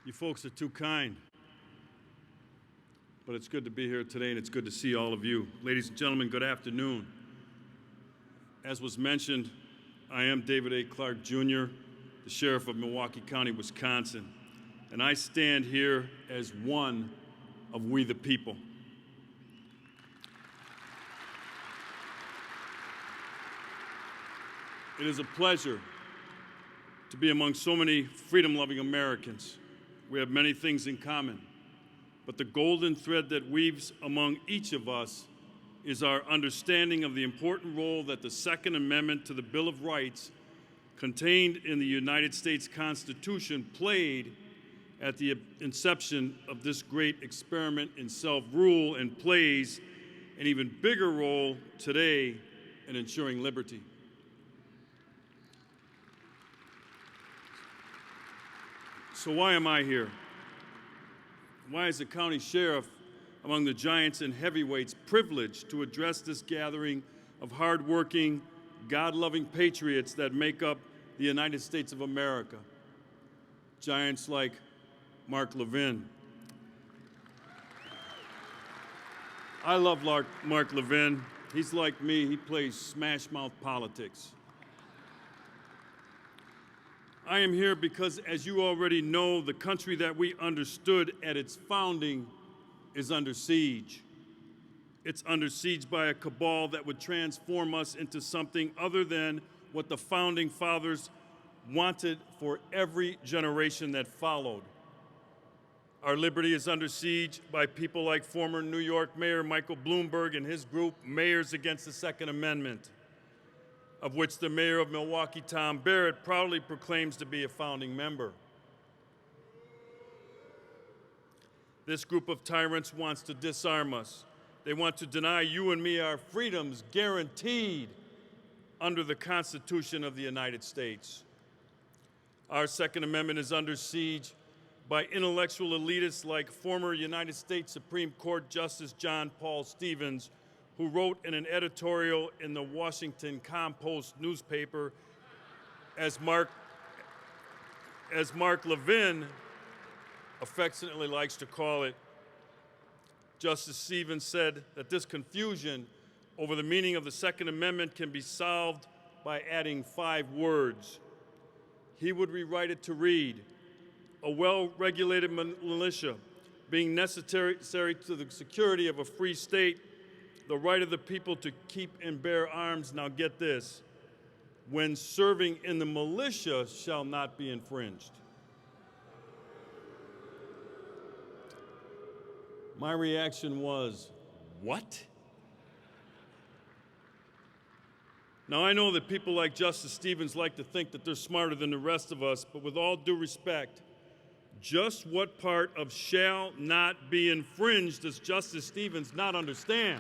You folks are too kind. But it's good to be here today, and it's good to see all of you. Ladies and gentlemen, good afternoon. As was mentioned, I am David A. Clarke, Jr., the Sheriff of Milwaukee County, Wisconsin, and I stand here as one of we the people. It is a pleasure to be among so many freedom-loving Americans. We have many things in common, but the golden thread that weaves among each of us is our understanding of the important role that the Second Amendment to the Bill of Rights contained in the United States Constitution played at the inception of this great experiment in self-rule, and plays an even bigger role today in ensuring liberty. So why am I here? Why is the county sheriff among the giants and heavyweights privileged to address this gathering of hardworking, God-loving patriots that make up the United States of America? Giants like Mark Levin. I love Mark Levin. He's like me, he plays smash-mouth politics. I am here because, as you already know, the country that we understood at its founding is under siege. It's under siege by a cabal that would transform us into something other than what the Founding Fathers wanted for every generation that followed. Our liberty is under siege by people like former New York Mayor Michael Bloomberg and his group, Mayors Against the Second Amendment, of which the mayor of Milwaukee, Tom Barrett, proudly proclaims to be a founding member. This group of tyrants wants to disarm us. They want to deny you and me our freedoms guaranteed under the Constitution of the United States. Our Second Amendment is under siege by intellectual elitists like former United States Supreme Court Justice John Paul Stevens, who wrote in an editorial in the Washington Compost newspaper, as Mark Levin affectionately likes to call it. Justice Stevens said that this confusion over the meaning of the Second Amendment can be solved by adding 5 words. He would rewrite it to read, a well-regulated militia being necessary to the security of a free state, the right of the people to keep and bear arms, now get this, when serving in the militia shall not be infringed. My reaction was, what? Now I know that people like Justice Stevens like to think that they're smarter than the rest of us, but with all due respect, just what part of shall not be infringed does Justice Stevens not understand?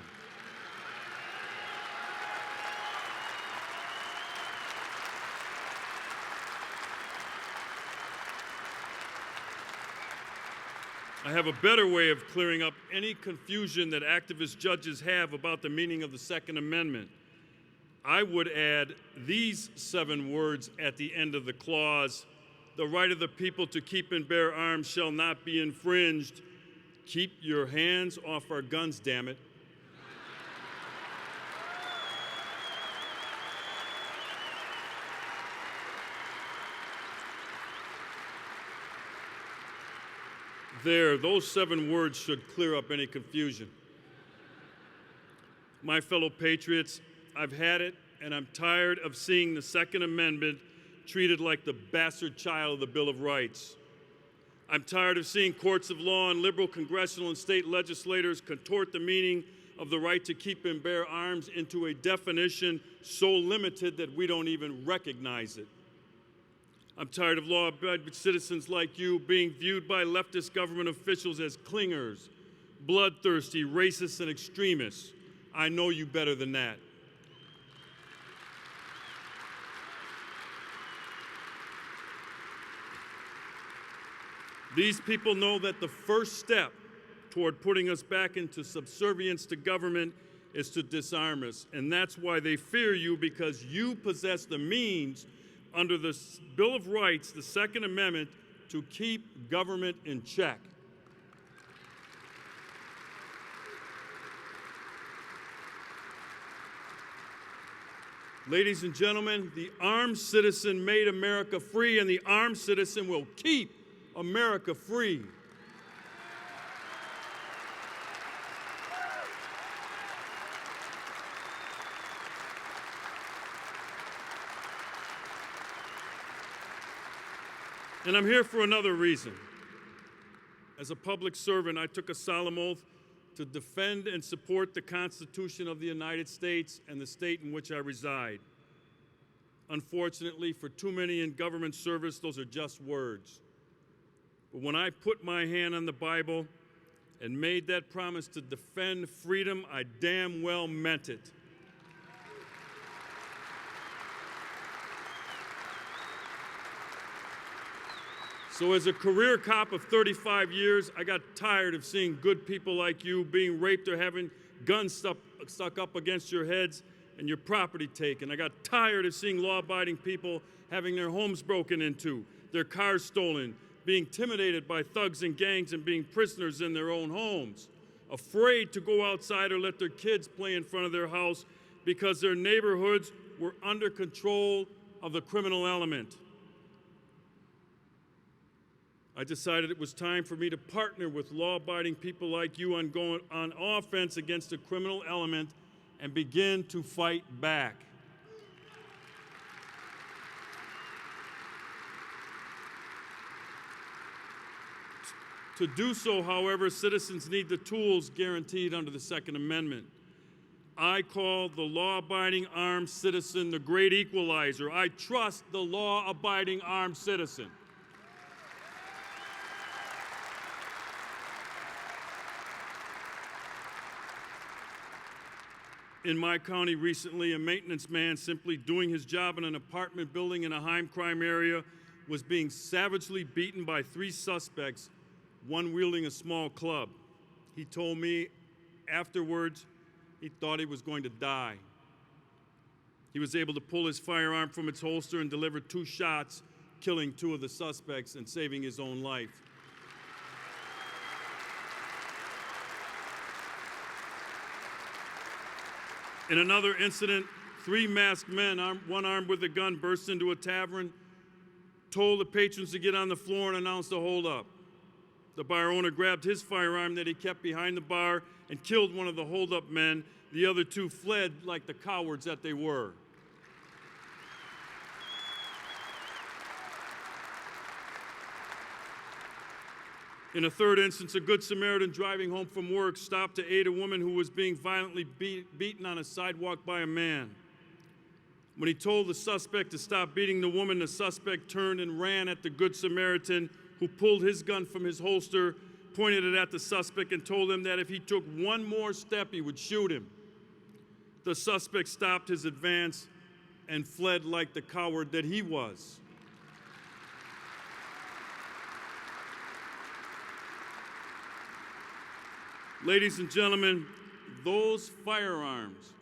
I have a better way of clearing up any confusion that activist judges have about the meaning of the Second Amendment. I would add these 7 words at the end of the clause: the right of the people to keep and bear arms shall not be infringed. Keep your hands off our guns, damn it. There, those 7 words should clear up any confusion. My fellow patriots, I've had it, and I'm tired of seeing the Second Amendment treated like the bastard child of the Bill of Rights. I'm tired of seeing courts of law and liberal congressional and state legislators contort the meaning of the right to keep and bear arms into a definition so limited that we don't even recognize it. I'm tired of law-abiding citizens like you being viewed by leftist government officials as clingers, bloodthirsty, racists, and extremists. I know you better than that. These people know that the first step toward putting us back into subservience to government is to disarm us. And that's why they fear you, because you possess the means under the Bill of Rights, the Second Amendment, to keep government in check. Ladies and gentlemen, the armed citizen made America free, and the armed citizen will keep America free. And I'm here for another reason. As a public servant, I took a solemn oath to defend and support the Constitution of the United States and the state in which I reside. Unfortunately, for too many in government service, those are just words. But when I put my hand on the Bible and made that promise to defend freedom, I damn well meant it. So as a career cop of 35 years, I got tired of seeing good people like you being raped or having guns stuck up against your heads and your property taken. I got tired of seeing law-abiding people having their homes broken into, their cars stolen, being intimidated by thugs and gangs, and being prisoners in their own homes, afraid to go outside or let their kids play in front of their house because their neighborhoods were under control of the criminal element. I decided it was time for me to partner with law-abiding people like you on going on offense against the criminal element and begin to fight back. To do so, however, citizens need the tools guaranteed under the Second Amendment. I call the law-abiding armed citizen the great equalizer. I trust the law-abiding armed citizen. In my county recently, a maintenance man simply doing his job in an apartment building in a high crime area was being savagely beaten by 3 suspects, one wielding a small club. He told me afterwards he thought he was going to die. He was able to pull his firearm from its holster and deliver 2 shots, killing 2 of the suspects and saving his own life. In another incident, 3 masked men, one armed with a gun, burst into a tavern, told the patrons to get on the floor and announced a holdup. The bar owner grabbed his firearm that he kept behind the bar and killed one of the holdup men. The other 2 fled like the cowards that they were. In a third instance, a Good Samaritan driving home from work stopped to aid a woman who was being violently beaten on a sidewalk by a man. When he told the suspect to stop beating the woman, the suspect turned and ran at the Good Samaritan, who pulled his gun from his holster, pointed it at the suspect, and told him that if he took one more step, he would shoot him. The suspect stopped his advance and fled like the coward that he was. Ladies and gentlemen, those firearms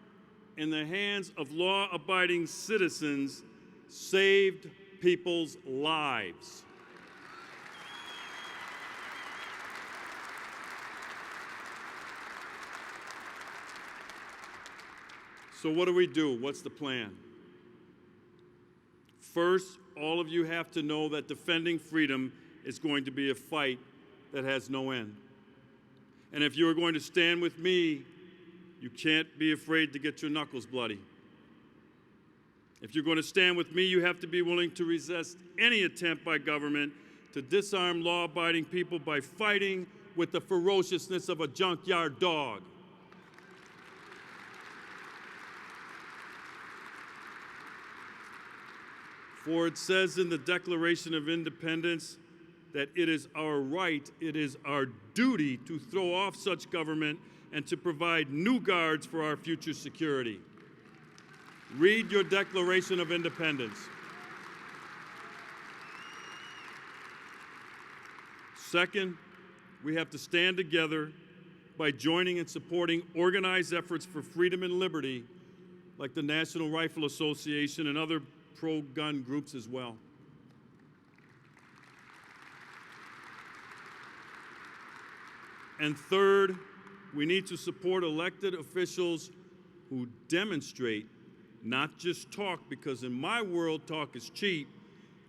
in the hands of law-abiding citizens saved people's lives. So what do we do? What's the plan? First, all of you have to know that defending freedom is going to be a fight that has no end. And if you are going to stand with me, you can't be afraid to get your knuckles bloody. If you're going to stand with me, you have to be willing to resist any attempt by government to disarm law-abiding people by fighting with the ferociousness of a junkyard dog. For it says in the Declaration of Independence that it is our right, it is our duty to throw off such government and to provide new guards for our future security. Read your Declaration of Independence. Second, we have to stand together by joining and supporting organized efforts for freedom and liberty, like the National Rifle Association and other pro-gun groups as well. And third, we need to support elected officials who demonstrate, not just talk, because in my world, talk is cheap.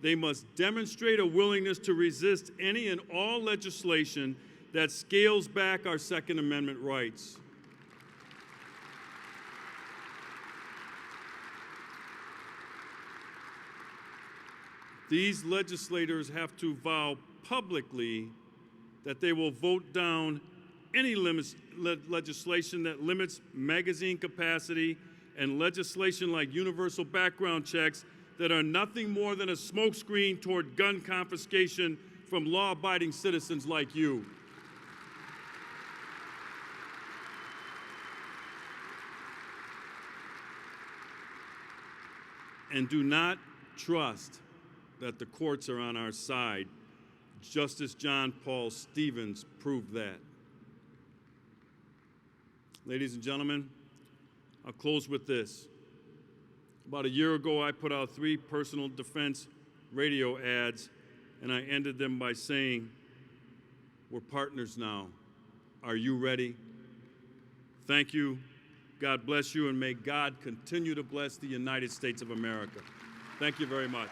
They must demonstrate a willingness to resist any and all legislation that scales back our Second Amendment rights. These legislators have to vow publicly that they will vote down any legislation that limits magazine capacity and legislation like universal background checks that are nothing more than a smokescreen toward gun confiscation from law-abiding citizens like you. And do not trust that the courts are on our side. Justice John Paul Stevens proved that. Ladies and gentlemen, I'll close with this. About a year ago, I put out 3 personal defense radio ads, and I ended them by saying, "We're partners now. Are you ready?" Thank you. God bless you, and may God continue to bless the United States of America. Thank you very much.